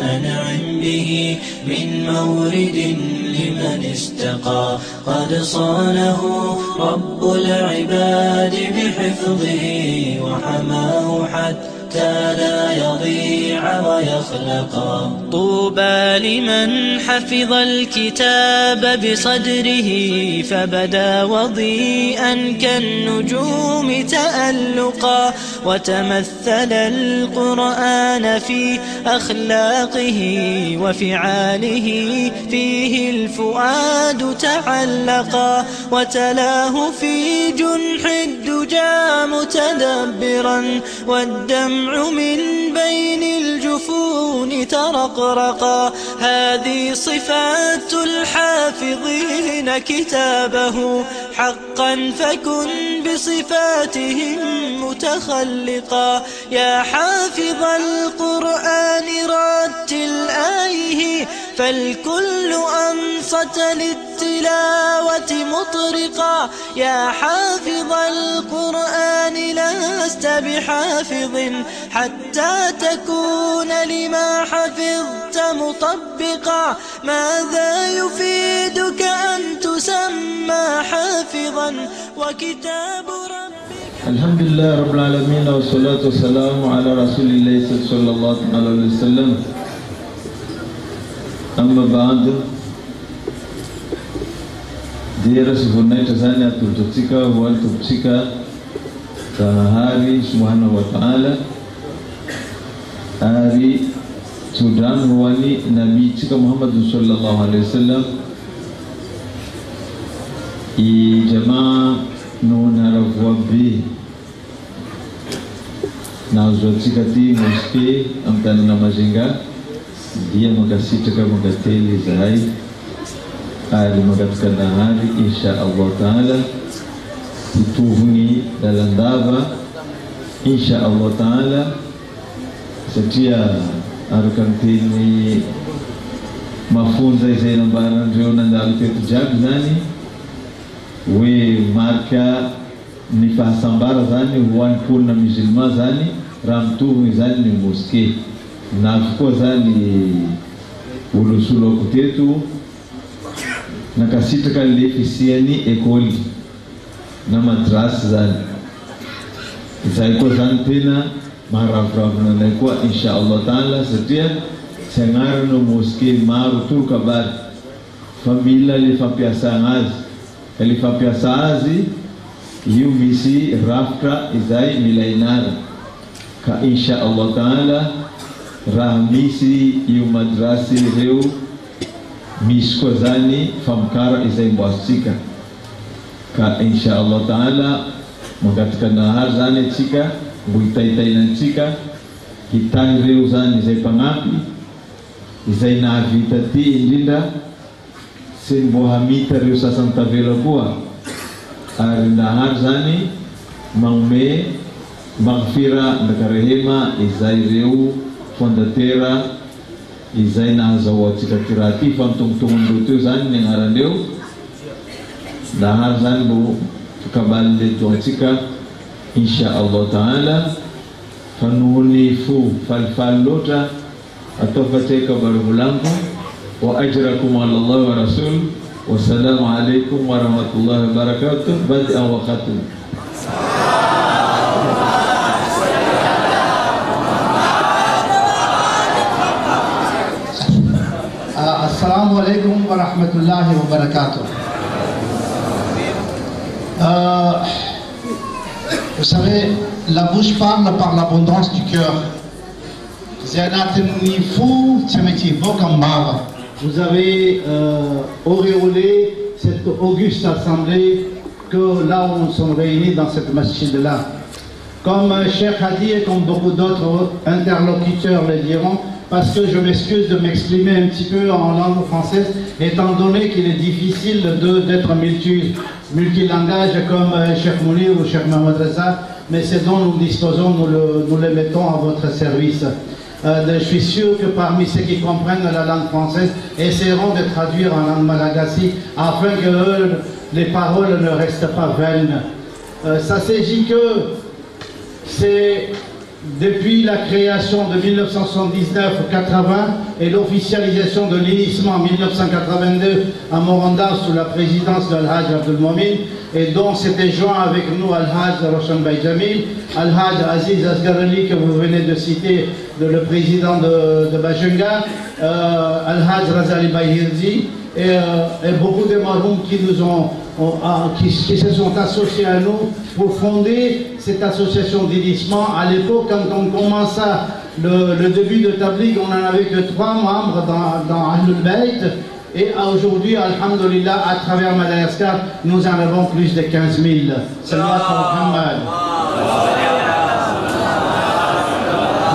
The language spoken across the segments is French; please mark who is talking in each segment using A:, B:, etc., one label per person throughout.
A: أنعم به من مورد لمن استقى قد صانه رب العباد بحفظه وحماه حتى لا يضيع ويخلقا طوبى لمن حفظ الكتاب بصدره فبدا وضيئا كالنجوم تألقا وتمثل القرآن في أخلاقه وفعاله فيه الفؤاد تعلقا وتلاه في جنح الدجى متدبرا والدمع من بين الجفون ترقرقا هذه صفات الحافظين كتابه حقا فكن بصفاتهم متخلقا يا حافظ القرآن رتل آيه فالكل أنصت للتلاوة مطرقا يا حافظ القرآن لست بحافظ حتى تكون لما حفظت مطبقا ماذا يفيدك أن تسمى حافظا وكتاب ربك
B: الحمد لله رب العالمين والصلاة والسلام على رسول الله صلى الله عليه وسلم أما بعد Dira sebenarnya sana tututika wal tututika hari subhanahu wa ta'ala hari Sudan wani Nabi cika Muhammad sallallahu alaihi wasallam I jamaa nuna rawabi na uzotika ti moske amtana na mazinga dia makasitaka makateli zai Ali mengatakan hari insya-Allah taala tutuhuni dalam dava insya-Allah taala setia akan tini mafunzo saya nambaran jona ndalo tetu jabzani we marka ni fasambara zani wan kuna mizilma zani ramtu zani moske na kwa zani ulusulo kutetu nakasita kalifisiani ekoli na madrasa zani zaiko zantina marafrafna naikuwa insha Allah taala setia sengar no moske maru tur kabar família lifapiasa ngazi kalifapiasa azi yu misi raftra izai milainara ka insha Allah taala rahmisi yu madrasi reu miskozani famkara izai mbwasika ka insha Allah taala makatika nahar zani tsika buitaitai na tsika hitang reu zani izai pangapi izai navita ti indinda sembohamita reu sasantavela kuwa ari nahar zani mangme maghfira ndakarehema izai reu fondatera izai na zawatika tirati fantungtungun dutu zani nengarandeu dahar zani bu kabalde tuatika insya Allah taala fanulifu falfalota atau fateka barulanku wa ajrakum ala Allah wa rasul wassalamu alaikum warahmatullahi wabarakatuh bad'a wa khatim
C: Assalamu alaikum wa rahmatullahi wa barakatuh. Vous savez, la bouche parle par l'abondance du cœur. Vous avez auréolé cette auguste assemblée que là où nous sommes réunis dans cette masjid-là. Comme Cheikh Hadi et comme beaucoup d'autres interlocuteurs le diront, parce que je m'excuse de m'exprimer un petit peu en langue française, étant donné qu'il est difficile d'être multilangage comme Cheikh Mounir ou Cheikh Mohamed Reza, mais ce dont nous disposons, nous le mettons à votre service. Je suis sûr que parmi ceux qui comprennent la langue française essaieront de traduire en langue malagasy afin que les paroles ne restent pas vaines. Ça s'agit que c'est depuis la création de 1979-80 et l'officialisation de l'unissement en 1982 à Moranda sous la présidence d'Al-Hajj Abdul Momin, et dont s'était joint avec nous Al-Hajj Roshan Bayjamil, Al-Hajj Aziz Asgarali que vous venez de citer, le président de Bajunga, Al-Hajj Razali Bayhirzi, et beaucoup de maroums qui qui se sont associés à nous pour fonder cette association d'unissement. À l'époque, quand on commença le début de Tabligh, on n'en avait que 3 membres dans Ahlul Bayt, et aujourd'hui, alhamdulillah, à travers Madagascar, nous en avons plus de 15 000. Sallallahu Muhammad.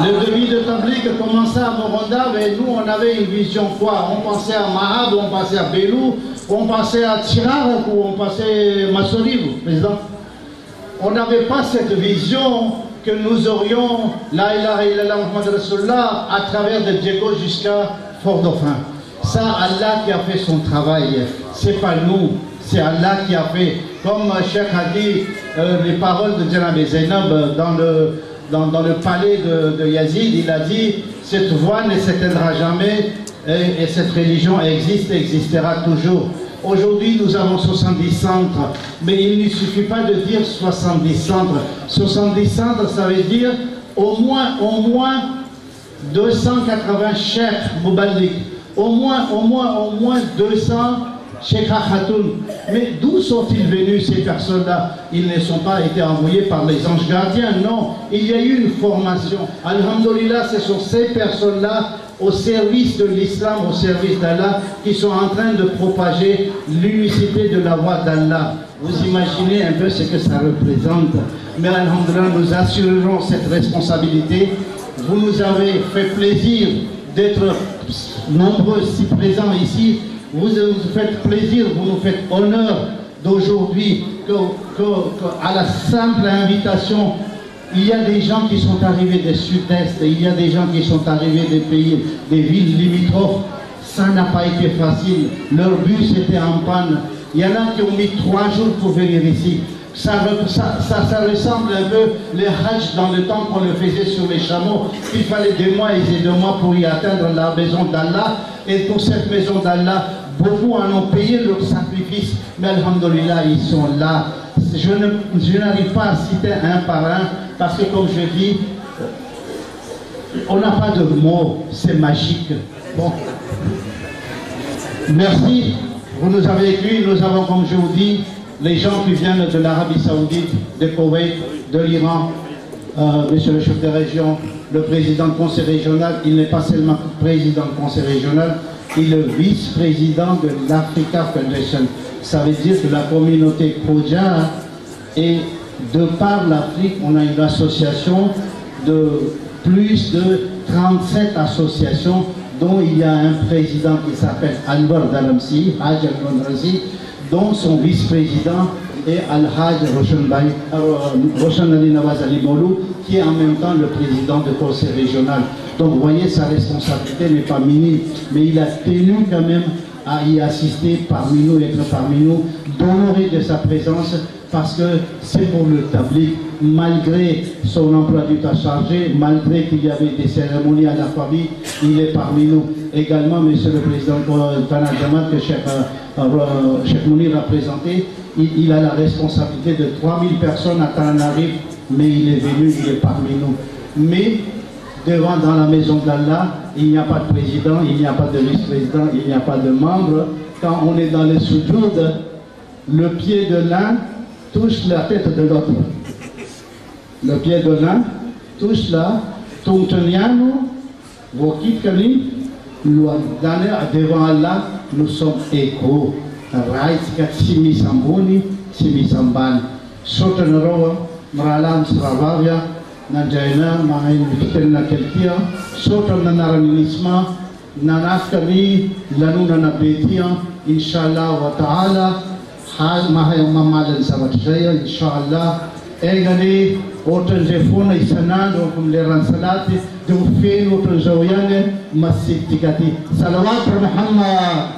C: Le début de Tabligh commençait à Moranda, mais nous on avait une vision quoi? On pensait à Mahab, on pensait à Belou, on pensait à Tirarak ou on pensait à Massoliv, président. On n'avait pas cette vision que nous aurions la ilaha illallah Muhammad Rasulullah à travers de Djeko jusqu'à Fort-Dauphin. Ça, Allah qui a fait son travail, c'est pas nous, c'est Allah qui a fait. Comme Cheikh a dit les paroles de Djanab Zainab dans le palais de Yazid, il a dit cette voie ne s'éteindra jamais et cette religion existe et existera toujours. Aujourd'hui, nous avons 70 centres, mais il ne suffit pas de dire 70 centres. 70 centres, ça veut dire au moins 280 chefs Mouballik, au moins 200 Cheikh Khatoun. Mais d'où sont-ils venus ces personnes-là? Ils ne sont pas été envoyés par les anges gardiens, non. Il y a eu une formation. Alhamdulillah, ce sont ces personnes-là au service de l'islam, au service d'Allah, qui sont en train de propager l'unicité de la voie d'Allah. Vous imaginez un peu ce que ça représente. Mais alhamdulillah, nous assurerons cette responsabilité. Vous nous avez fait plaisir d'être nombreux si présents ici. Vous nous faites plaisir, vous nous faites honneur d'aujourd'hui à la simple invitation. Il y a des gens qui sont arrivés des sud-est, il y a des gens qui sont arrivés des pays, des villes limitrophes. Ça n'a pas été facile. Leur bus était en panne. Il y en a qui ont mis 3 jours pour venir ici. Ça ressemble un peu les hajj dans le temps qu'on le faisait sur les chameaux. Il fallait des mois et des mois pour y atteindre la maison d'Allah. Et pour cette maison d'Allah, beaucoup en ont payé leur sacrifice. Mais alhamdulillah, ils sont là. Je n'arrive pas à citer un par un, parce que comme je dis, on n'a pas de mots, c'est magique. Bon. Merci, vous nous avez écrit, nous avons, comme je vous dis, les gens qui viennent de l'Arabie Saoudite, de Koweït, de l'Iran, monsieur le chef de région, le président du conseil régional, il n'est pas seulement président du conseil régional, il est le vice-président de l'Africa Foundation. Ça veut dire que la communauté Kodja, et de par l'Afrique, on a une association de plus de 37 associations, dont il y a un président qui s'appelle Anwar Dalamsi, Hajj Al-Mondrazi, dont son vice-président est Al-Hajj Roshan Ali Nawaz Ali Moulou, qui est en même temps le président du conseil régional. Donc vous voyez, sa responsabilité n'est pas minime, mais il a tenu quand même à y assister parmi nous, être parmi nous, d'honorer de sa présence, parce que c'est pour le Tabligh, malgré son emploi du temps chargé, malgré qu'il y avait des cérémonies à la famille, il est parmi nous. Également, monsieur le président Tana Jamal, que Cheikh Mounir a présenté, il a la responsabilité de 3000 personnes à Tananarive, mais il est venu, il est parmi nous. Mais dans la maison d'Allah, il n'y a pas de président, il n'y a pas de vice-président, il n'y a pas de membre. Quand on est dans les soujoud, le pied de l'un touche la tête de l'autre. Le pied de l'un touche la Tongteniano, Wokikani, devant Allah, nous sommes égaux. Raïskat Simi Samboni, Simi Samban. Sotanoroa, Maralam Sravavia, Najaina, Mahin Vitel Nakeltia, Sotan Nanaranisma, Nanafkani, Lanuna Nabetia, Inch'Allah wa Ta'ala, Hal Mahayam Mamadan Sabatshaya, Inch'Allah, Egani, Otan Jefona Isanan, Okum Leran Salati, Dufin, Otan Zawyane, Masjid Tikati. Salawat Muhammad.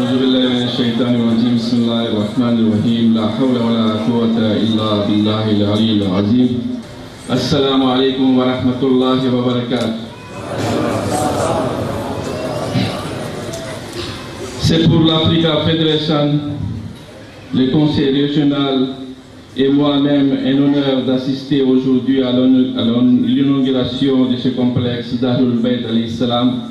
B: أعوذ بالله من
D: الشيطان الرجيم بسم الله الرحمن الرحيم لا حول ولا قوة إلا بالله العلي العظيم السلام عليكم ورحمة الله وبركاته. C'est pour l'Africa Federation, le conseil régional et moi-même un honneur d'assister aujourd'hui à l'inauguration de ce complexe d'Ahlul Bayt alayhi salam.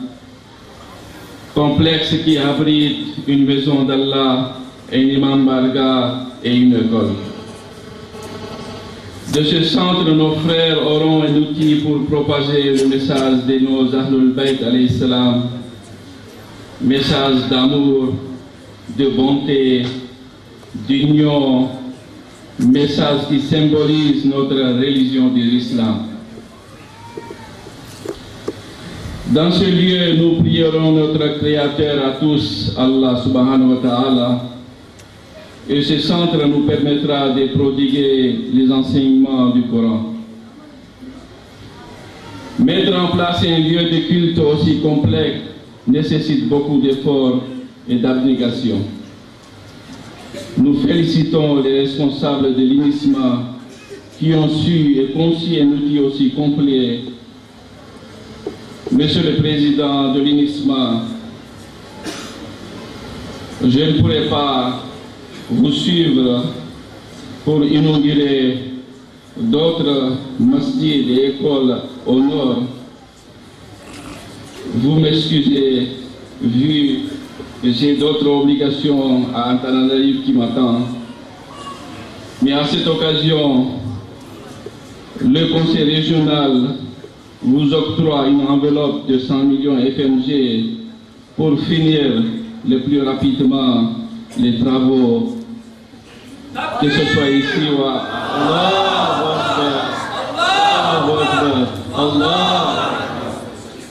D: Complexe qui abrite une maison d'Allah, un imam barga et une école. De ce centre, nos frères auront un outil pour propager le message de nos Ahlul Bayt alayhi salam, message d'amour, de bonté, d'union, message qui symbolise notre religion de l'islam. Dans ce lieu, nous prierons notre Créateur à tous, Allah subhanahu wa ta'ala, et ce centre nous permettra de prodiguer les enseignements du Coran. Mettre en place un lieu de culte aussi complexe nécessite beaucoup d'efforts et d'abnégation. Nous félicitons les responsables de l'INISMA qui ont su et conçu un outil aussi complet. Monsieur le Président de l'INISMA, je ne pourrai pas vous suivre pour inaugurer d'autres masjids et écoles au nord. Vous m'excusez, vu que j'ai d'autres obligations à Antananarivo qui m'attendent. Mais à cette occasion, le Conseil régional vous octroie une enveloppe de 100 millions FMG pour finir le plus rapidement les travaux, que ce soit ici ou à Allah.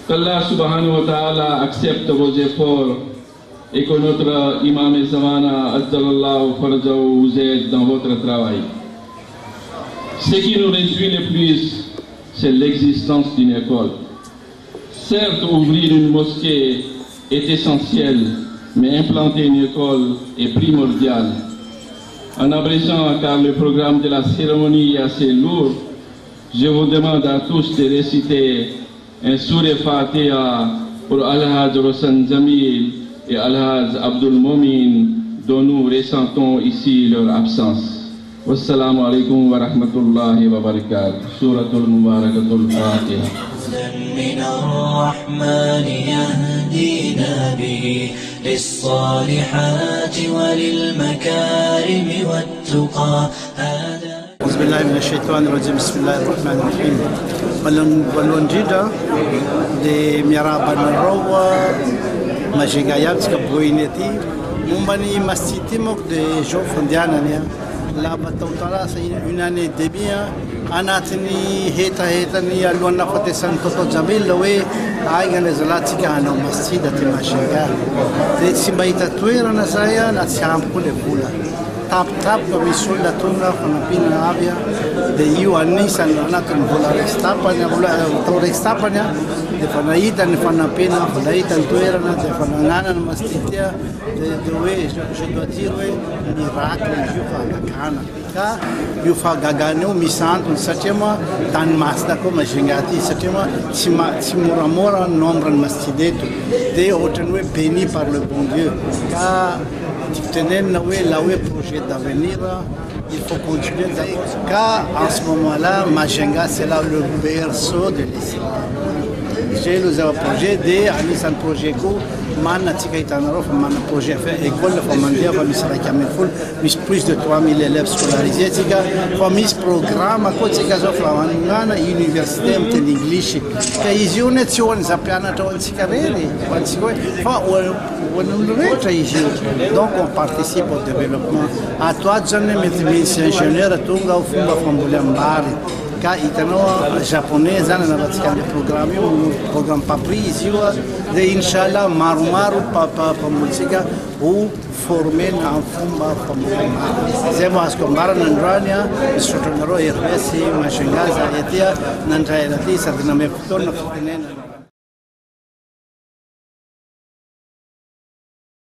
D: Qu'Allah subhanahu wa ta'ala accepte vos efforts et que notre imam et zamana Azzalallahu Farjahu vous aide dans votre travail. Ce qui nous réjouit le plus, c'est l'existence d'une école. Certes, ouvrir une mosquée est essentiel, mais implanter une école est primordial. En abrégeant, car le programme de la cérémonie est assez lourd, je vous demande à tous de réciter un Sourate Fatiha pour Al-Hajj Rossan Jamil et Al-Hajj Abdul Momin, dont nous ressentons ici leur absence. Wassalamu alaikum wa rahmatullahi wa barakatuh. Suratul Mubarakatul Fatiha.
A: من الرحمن يهدينا به للصالحات وللمكارم والتقى هذا
E: أعوذ بالله من الشيطان الرجيم بسم الله الرحمن الرحيم Walonjida de Miarabanarawa Majigayat Kabuineti Mumbani Mastitimok de Jo Fondianania La Batautara c'est une année de bien Anatini Hetani Alwana Fate Santo Jamil Lowe Aigan Zalatika Ano Mastida Timashiga de Simbaita Tuera Nazaya Natsiam Pule Pula Tap kami sulla tunga Filipina avia de Ioannisan anatun bola restapanya bola to restapanya de fanaitan fanapina fanaitan tuerana de fanangana mastitia de we je dois dire miracle yufa gagana ka yufa gagano misanto satema tan masta como jingati satema simuramora nombre mastideto de otenwe béni par le bon Dieu ka Laoué projet d'avenir, il faut continuer d'abord. Car en ce moment-là, Majenga, c'est là le berceau de l'islam. J'ai le projet de Anisan projet ko man tika itanaro man projet fait école formandia va misra kameful mis plus de 3000 élèves scolarisés tika va mis programme à côté kazo flamangana université en English ka izione tsione zapiana to nsikarere wansikoi fa donc on participe au développement à toi jeune médecin ingénieur tunga au fumba fambulambari ka itanoa japonais zana na batika le programme papri ici de inshallah marumaru papa pamulsika ou former en fumba fambulambari zema askombara nandrania sotonero rbc mashangaza yatia nandrailati sadna me futona futenena